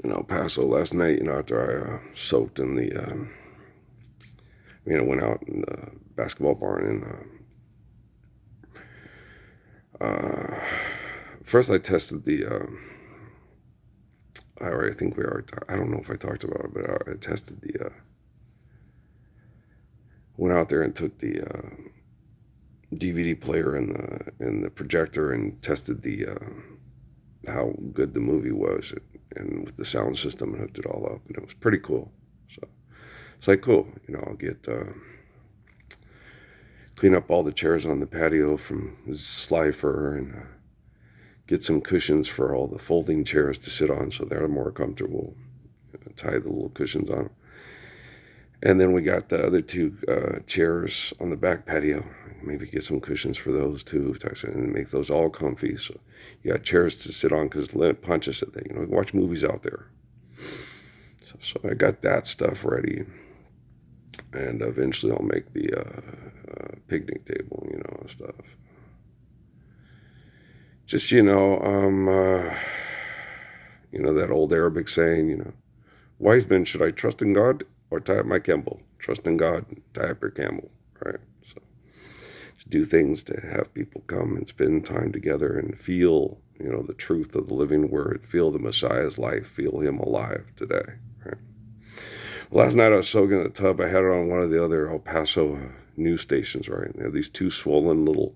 in El Paso last night, after I soaked in the, went out in the basketball barn and first I tested the, I think we are, I don't know if I talked about it, but I tested the, went out there and took the DVD player and the projector and tested the how good the movie was, and with the sound system and hooked it all up, and it was pretty cool. So it's like cool, I'll get clean up all the chairs on the patio from sly fur and get some cushions for all the folding chairs to sit on so they're more comfortable. Tie the little cushions on them. And then we got the other two chairs on the back patio. Maybe get some cushions for those too, and make those all comfy. So you got chairs to sit on because Pontius said that, watch movies out there. So I got that stuff ready. And eventually I'll make the picnic table, and stuff. Just, that old Arabic saying, wise men, should I trust in God or tie up my camel? Trust in God, tie up your camel, right? So just do things to have people come and spend time together and feel, the truth of the living word, feel the Messiah's life, feel him alive today, right? Last night I was soaking in the tub. I had it on one of the other El Paso news stations, right? And they have these two swollen little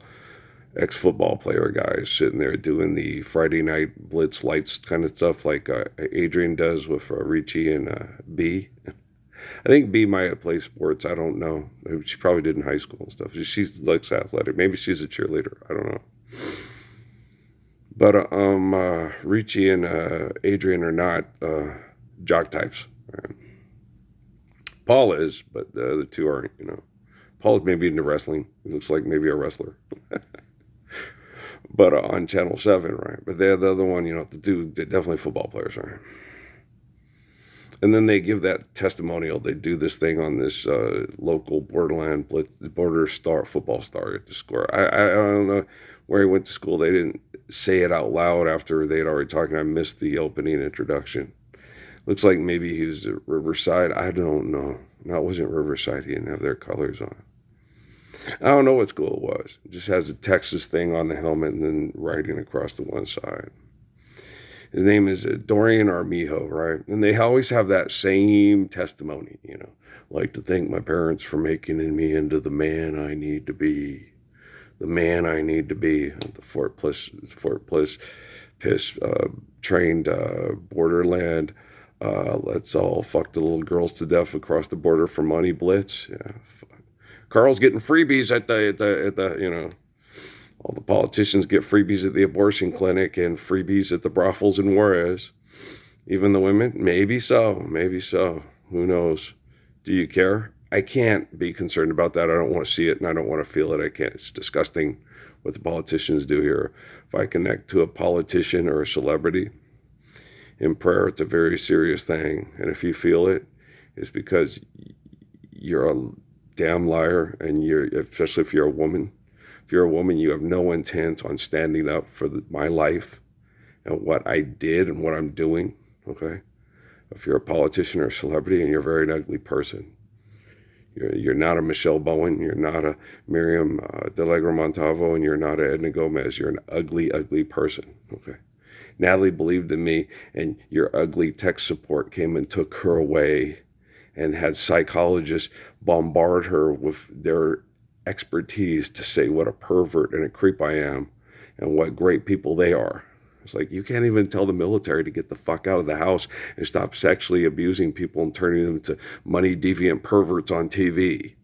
ex-football player guys sitting there doing the Friday night blitz lights kind of stuff like Adrian does with Richie and B. I think B might have played sports. I don't know. She probably did in high school and stuff. She looks athletic. Maybe she's a cheerleader. I don't know. But Richie and Adrian are not jock types. Right? Paul is, but the other two aren't, Paul is maybe into wrestling. He looks like maybe a wrestler. But on Channel 7, right? But they're the other one, the two, they're definitely football players, right? And then they give that testimonial. They do this thing on this local borderland border star football star at the score. I don't know where he went to school. They didn't say it out loud after they'd already talked. I missed the opening introduction. Looks like maybe he was at Riverside. I don't know. No, it wasn't Riverside. He didn't have their colors on. I don't know what school it was. It just has a Texas thing on the helmet and then writing across the one side. His name is Dorian Armijo, right? And they always have that same testimony, like to thank my parents for making me into the man I need to be. The man I need to be. The Fort Bliss piss trained borderland. Let's all fuck the little girls to death across the border for money blitz. Yeah, Carl's getting freebies at the all the politicians get freebies at the abortion clinic and freebies at the brothels in Juarez. Even the women, maybe so. Who knows? Do you care? I can't be concerned about that. I don't want to see it and I don't want to feel it. I can't. It's disgusting what the politicians do here. If I connect to a politician or a celebrity in prayer, it's a very serious thing. And if you feel it, it's because you're a damn liar, and especially if you're a woman. If you're a woman, you have no intent on standing up for my life and what I did and what I'm doing, okay? If you're a politician or a celebrity and you're a very ugly person, you're not a Michelle Bowen, you're not a Miriam Delegra Montalvo, and you're not a Edna Gomez. You're an ugly, ugly person, okay? Natalie believed in me, and your ugly tech support came and took her away and had psychologists bombard her with their expertise to say what a pervert and a creep I am and what great people they are. It's like, you can't even tell the military to get the fuck out of the house and stop sexually abusing people and turning them to money deviant perverts on TV.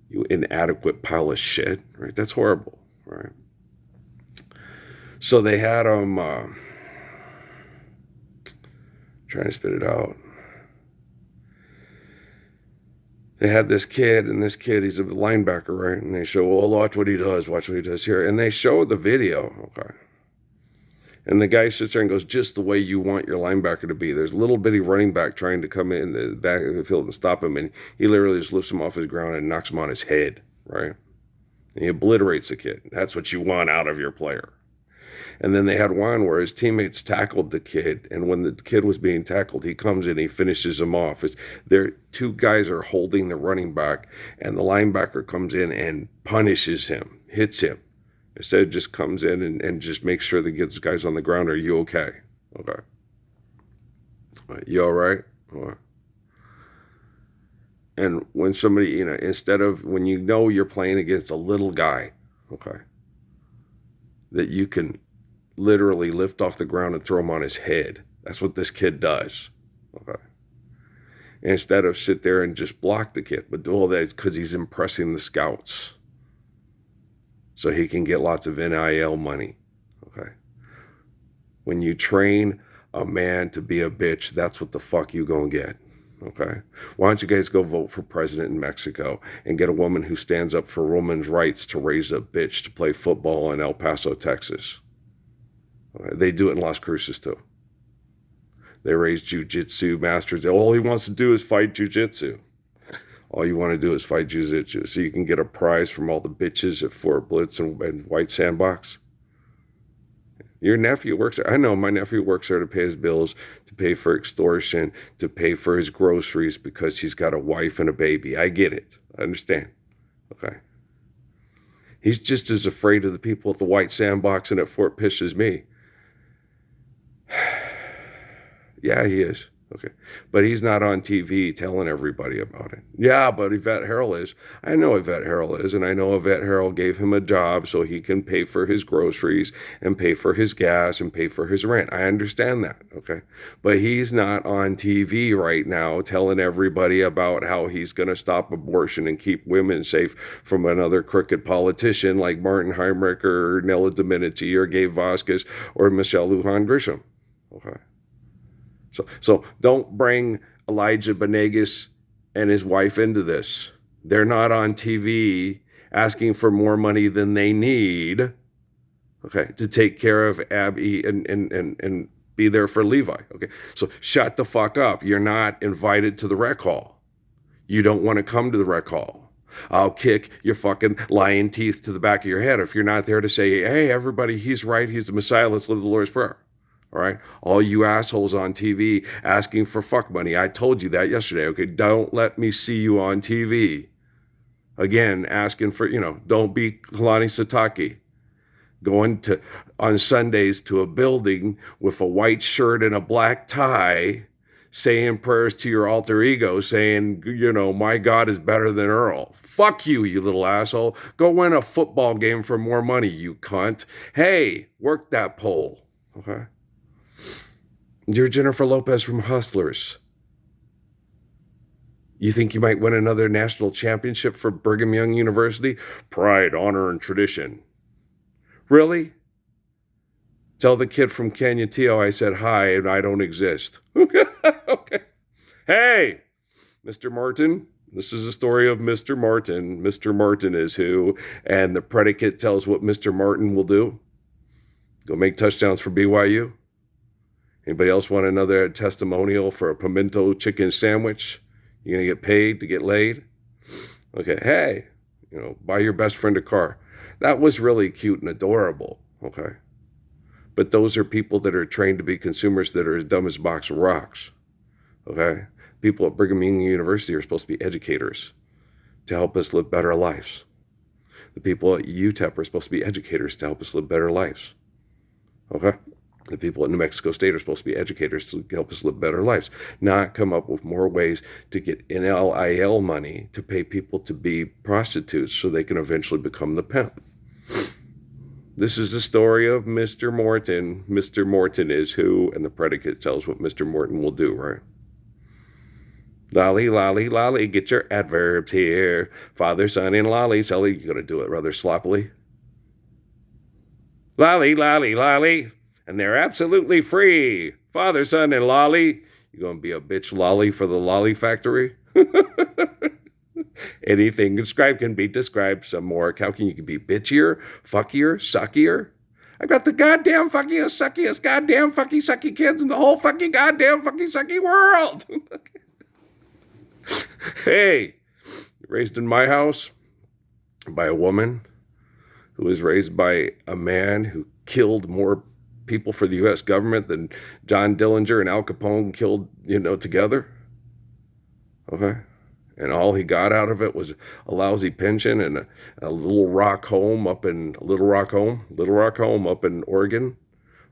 You inadequate pile of shit, right? That's horrible, right? So they had them trying to spit it out. They had this kid, and this kid, he's a linebacker, right? And they show, well, watch what he does here. And they show the video, okay? And the guy sits there and goes, just the way you want your linebacker to be. There's a little bitty running back trying to come in the back of the field and stop him, and he literally just lifts him off his ground and knocks him on his head, right? And he obliterates the kid. That's what you want out of your player. And then they had one where his teammates tackled the kid, and when the kid was being tackled, he comes in, he finishes him off. There, two guys are holding the running back, and the linebacker comes in and punishes him, hits him. Instead, just comes in and just makes sure that gets guys on the ground. Are you okay? Okay. You all right? All right. And when somebody, instead of when you're playing against a little guy, okay, that you can literally lift off the ground and throw him on his head. That's what this kid does. Okay. Instead of sit there and just block the kid, but do all that because he's impressing the scouts. So he can get lots of NIL money. Okay. When you train a man to be a bitch, that's what the fuck you gonna get. Okay. Why don't you guys go vote for president in Mexico and get a woman who stands up for women's rights to raise a bitch to play football in El Paso, Texas? Okay. They do it in Las Cruces too. They raise jiu-jitsu masters. All he wants to do is fight jiu-jitsu. All you want to do is fight jiu-jitsu. So you can get a prize from all the bitches at Fort Blitz and White Sandbox. Your nephew works there. I know my nephew works there to pay his bills, to pay for extortion, to pay for his groceries because he's got a wife and a baby. I get it. I understand. Okay. He's just as afraid of the people at the White Sandbox and at Fort Pish as me. Yeah, he is. Okay. But he's not on TV telling everybody about it. Yeah, but Yvette Harrell is. I know Yvette Harrell is, and I know Yvette Harrell gave him a job so he can pay for his groceries and pay for his gas and pay for his rent. I understand that, okay? But he's not on TV right now telling everybody about how he's going to stop abortion and keep women safe from another crooked politician like Martin Heinrich or Nella Domenici or Gabe Vasquez or Michelle Lujan Grisham, okay? So don't bring Elijah Benegas and his wife into this. They're not on TV asking for more money than they need, okay, to take care of Abby and be there for Levi, okay? So shut the fuck up. You're not invited to the rec hall. You don't want to come to the rec hall. I'll kick your fucking lying teeth to the back of your head if you're not there to say, hey, everybody, he's right, he's the Messiah, let's live the Lord's Prayer. All right, all you assholes on TV asking for fuck money. I told you that yesterday. Okay, don't let me see you on TV. Again, asking for, don't be Kalani Sitake. Going on Sundays to a building with a white shirt and a black tie, saying prayers to your alter ego, saying, my God is better than Earl. Fuck you, you little asshole. Go win a football game for more money, you cunt. Hey, work that poll. Okay. You're Jennifer Lopez from Hustlers. You think you might win another national championship for Brigham Young University? Pride, honor, and tradition. Really? Tell the kid from Canutillo I said hi and I don't exist. Okay. Hey, Mr. Martin. This is a story of Mr. Martin. Mr. Martin is who, and the predicate tells what Mr. Martin will do. Go make touchdowns for BYU. Anybody else want another testimonial for a pimento chicken sandwich? You gonna get paid to get laid? Okay, hey, buy your best friend a car. That was really cute and adorable, okay? But those are people that are trained to be consumers that are as dumb as a box of rocks, okay? People at Brigham Young University are supposed to be educators to help us live better lives. The people at UTEP are supposed to be educators to help us live better lives, okay? The people at New Mexico State are supposed to be educators to help us live better lives, not come up with more ways to get NIL money to pay people to be prostitutes so they can eventually become the pimp. This is the story of Mr. Morton. Mr. Morton is who, and the predicate tells what Mr. Morton will do, right? Lolly, lolly, lolly, get your adverbs here. Father, son, and lolly. Sully, you're going to do it rather sloppily. Lolly, lolly, lolly. And they're absolutely free. Father, son, and lolly. You going to be a bitch lolly for the lolly factory? Anything described can be described some more. How can you be bitchier, fuckier, suckier? I got the goddamn fuckiest, suckiest, goddamn fucky, sucky kids in the whole fucking goddamn fucky, sucky world. Hey, raised in my house by a woman who was raised by a man who killed more people for the U.S. government than John Dillinger and Al Capone killed, together. Okay. And all he got out of it was a lousy pension and a Little Rock home up in Little Rock home up in Oregon,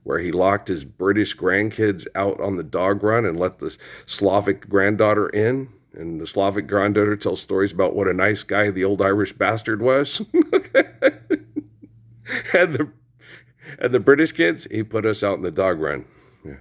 where he locked his British grandkids out on the dog run and let the Slavic granddaughter in. And the Slavic granddaughter tells stories about what a nice guy the old Irish bastard was. and the British kids, he put us out in the dog run. Yeah.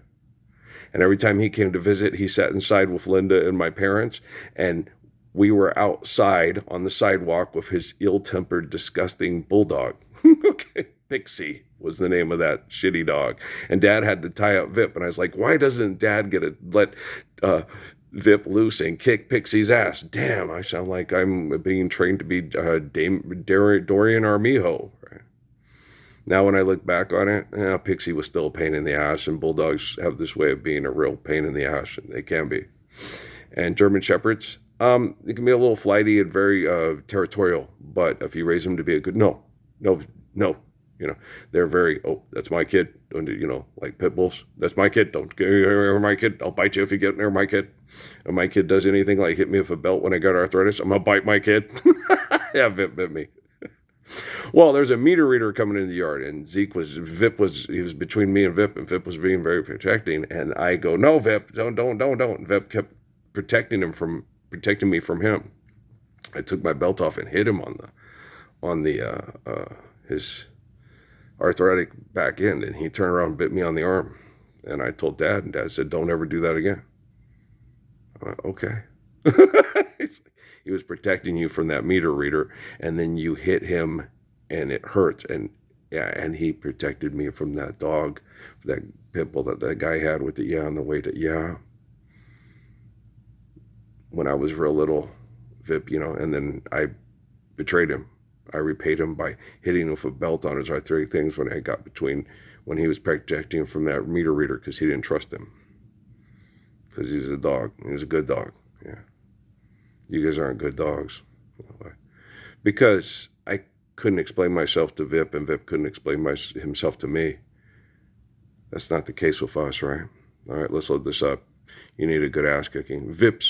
And every time he came to visit, he sat inside with Linda and my parents, and we were outside on the sidewalk with his ill-tempered, disgusting bulldog. Okay, Pixie was the name of that shitty dog. And Dad had to tie up Vip, and I was like, why doesn't Dad let Vip loose and kick Pixie's ass? Damn, I sound like I'm being trained to be Dorian Armijo. Right? Now when I look back on it, Pixie was still a pain in the ass, and bulldogs have this way of being a real pain in the ass, and they can be. And German Shepherds, it can be a little flighty and very territorial, but if you raise them to be a good, no, they're very, that's my kid, like pit bulls, that's my kid, don't get near my kid, I'll bite you if you get near my kid. And my kid does anything like hit me with a belt when I got arthritis, I'm gonna bite my kid. Yeah, Vip bit me. Well, there's a meter reader coming in the yard, and he was between me and Vip was being very protecting, and I go, no, Vip, don't. And Vip kept protecting me from him. I took my belt off and hit him on his arthritic back end, and he turned around and bit me on the arm. And I told Dad, and Dad said, don't ever do that again. I went, okay. He was protecting you from that meter reader, and then you hit him and it hurts. And yeah, and he protected me from that dog, that pit bull that guy had with it, on the way to, when I was real little, Vip, and then I betrayed him. I repaid him by hitting him with a belt on his arthritic things when he was protecting him from that meter reader, because he didn't trust him. Because he's a dog. He was a good dog. Yeah. You guys aren't good dogs. Because I couldn't explain myself to Vip, and Vip couldn't explain himself to me. That's not the case with us, right? All right, let's load this up. You need a good ass kicking. Vip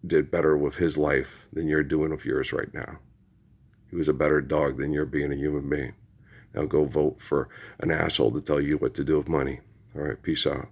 did better with his life than you're doing with yours right now. He was a better dog than you're being a human being. Now go vote for an asshole to tell you what to do with money. All right, peace out.